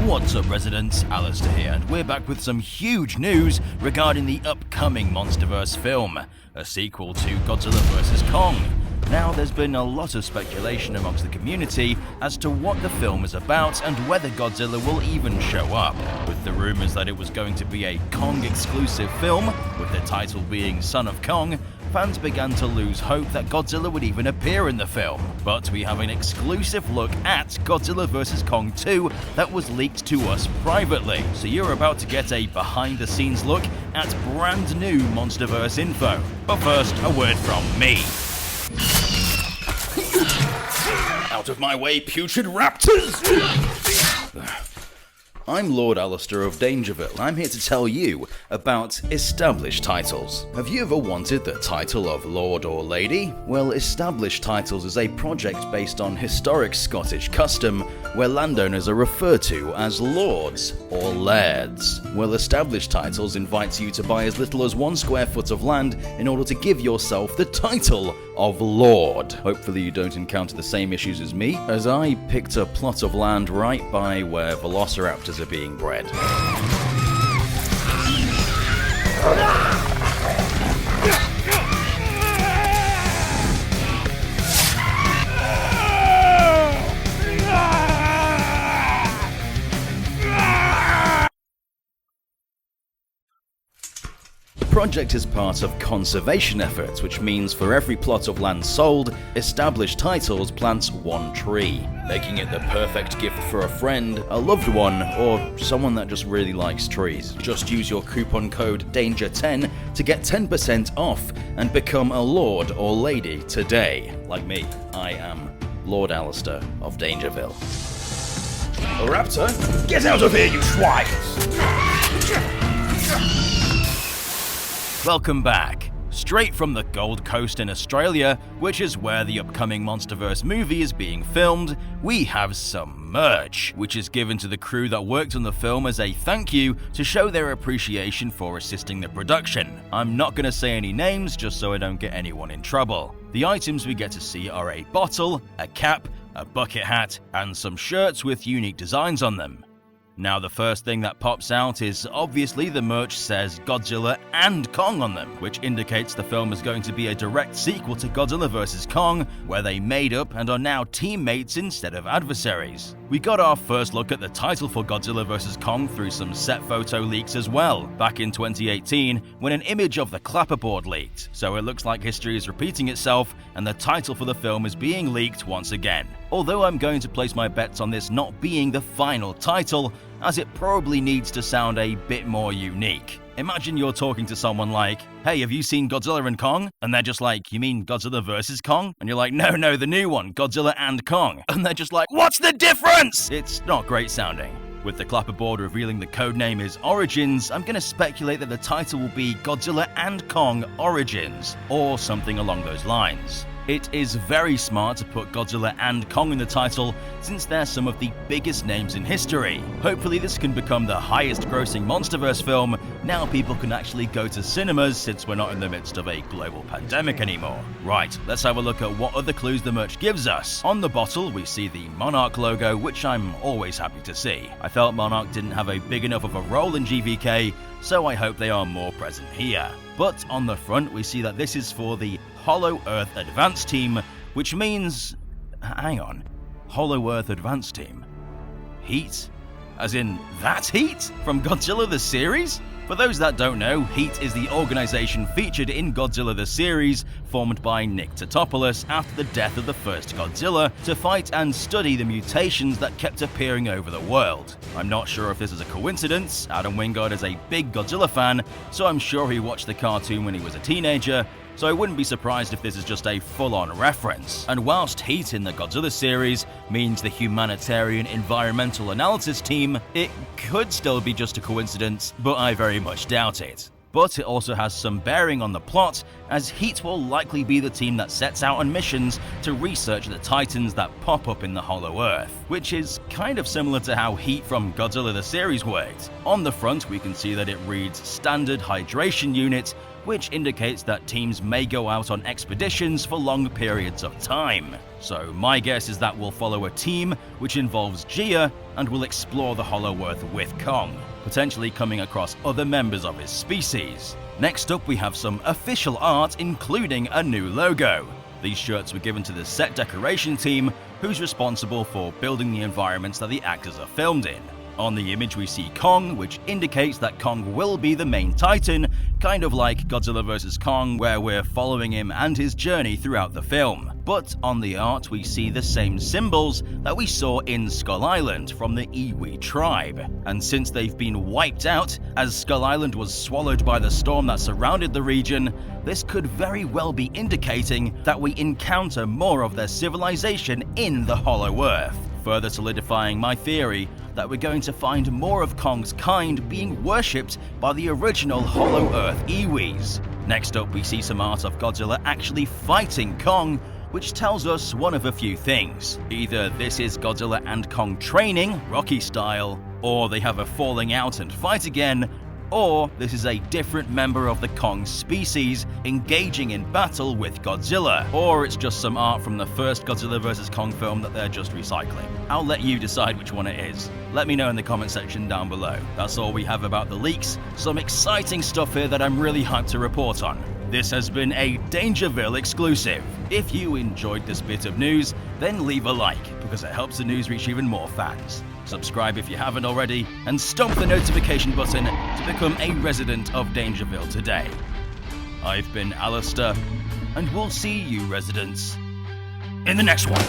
What's up residents, Alistair here, and we're back with some huge news regarding the upcoming MonsterVerse film, a sequel to Godzilla vs. Kong. Now, there's been a lot of speculation amongst the community as to what the film is about and whether Godzilla will even show up, with the rumours that it was going to be a Kong-exclusive film, with the title being Son of Kong. Fans began to lose hope that Godzilla would even appear in the film, but we have an exclusive look at Godzilla vs. Kong 2 that was leaked to us privately. So you're about to get a behind-the-scenes look at brand new MonsterVerse info. But first, a word from me. Out of my way, putrid raptors! I'm Lord Alistair of DangerVille. I'm here to tell you about established titles. Have you ever wanted the title of Lord or Lady? Well, Established Titles is a project based on historic Scottish custom where landowners are referred to as lords or lairds. Well, Established Titles invites you to buy as little as 1 square foot of land in order to give yourself the title of Lord. Hopefully you don't encounter the same issues as me, as I picked a plot of land right by where velociraptors are being bred. The project is part of conservation efforts, which means for every plot of land sold, Established Titles plants 1 tree, making it the perfect gift for a friend, a loved one, or someone that just really likes trees. Just use your coupon code DANGER10 to get 10% off and become a lord or lady today. Like me, I am Lord Alistair of DangerVille. A raptor? Get out of here, you swines! Welcome back. Straight from the Gold Coast in Australia, which is where the upcoming MonsterVerse movie is being filmed, we have some merch, which is given to the crew that worked on the film as a thank you to show their appreciation for assisting the production. I'm not going to say any names just so I don't get anyone in trouble. The items we get to see are a bottle, a cap, a bucket hat, and some shirts with unique designs on them. Now, the first thing that pops out is obviously the merch says Godzilla and Kong on them, which indicates the film is going to be a direct sequel to Godzilla vs. Kong, where they made up and are now teammates instead of adversaries. We got our first look at the title for Godzilla vs. Kong through some set photo leaks as well, back in 2018 when an image of the clapperboard leaked, so it looks like history is repeating itself and the title for the film is being leaked once again. Although I'm going to place my bets on this not being the final title, as it probably needs to sound a bit more unique. Imagine you're talking to someone like, "Hey, have you seen Godzilla and Kong?" And they're just like, "You mean Godzilla vs. Kong?" And you're like, No, the new one, Godzilla and Kong." And they're just like, "What's the difference?" It's not great sounding. With the clapperboard revealing the codename is Origins, I'm going to speculate that the title will be Godzilla and Kong Origins, or something along those lines. It is very smart to put Godzilla and Kong in the title, since they're some of the biggest names in history. Hopefully this can become the highest grossing MonsterVerse film. Now people can actually go to cinemas since we're not in the midst of a global pandemic anymore. Right, let's have a look at what other clues the merch gives us. On the bottle we see the Monarch logo, which I'm always happy to see. I felt Monarch didn't have a big enough of a role in GVK, so I hope they are more present here. But on the front we see that this is for the Hollow Earth Advance Team, which means... hang on. Hollow Earth Advance Team? Heat? As in that Heat? From Godzilla the series? For those that don't know, Heat is the organization featured in Godzilla the series, formed by Nick Tatopoulos after the death of the first Godzilla, to fight and study the mutations that kept appearing over the world. I'm not sure if this is a coincidence. Adam Wingard is a big Godzilla fan, so I'm sure he watched the cartoon when he was a teenager, so I wouldn't be surprised if this is just a full-on reference. And whilst Heat in the Godzilla series means the Humanitarian Environmental Analysis Team, it could still be just a coincidence, but I very much doubt it. But it also has some bearing on the plot, as Heat will likely be the team that sets out on missions to research the titans that pop up in the Hollow Earth, which is kind of similar to how Heat from Godzilla the series worked. On the front we can see that it reads Standard Hydration Unit, which indicates that teams may go out on expeditions for long periods of time. So my guess is that we'll follow a team which involves Gia and will explore the Hollow Earth with Kong, potentially coming across other members of his species. Next up, we have some official art, including a new logo. These shirts were given to the set decoration team, who's responsible for building the environments that the actors are filmed in. On the image we see Kong, which indicates that Kong will be the main titan, kind of like Godzilla vs Kong, where we're following him and his journey throughout the film. But on the art we see the same symbols that we saw in Skull Island from the Iwi tribe. And since they've been wiped out, as Skull Island was swallowed by the storm that surrounded the region, this could very well be indicating that we encounter more of their civilization in the Hollow Earth, further solidifying my theory that we're going to find more of Kong's kind being worshipped by the original Hollow Earth Iwis. Next up, we see some art of Godzilla actually fighting Kong, which tells us one of a few things. Either this is Godzilla and Kong training, Rocky style, or they have a falling out and fight again, or this is a different member of the Kong species engaging in battle with Godzilla, or it's just some art from the first Godzilla vs Kong film that they're just recycling. I'll let you decide which one it is. Let me know in the comment section down below. That's all we have about the leaks. Some exciting stuff here that I'm really hyped to report on. This has been a DangerVille exclusive. If you enjoyed this bit of news, then leave a like, because it helps the news reach even more fans. Subscribe if you haven't already, and stomp the notification button to become a resident of DangerVille today. I've been Alistair, and we'll see you residents in the next one.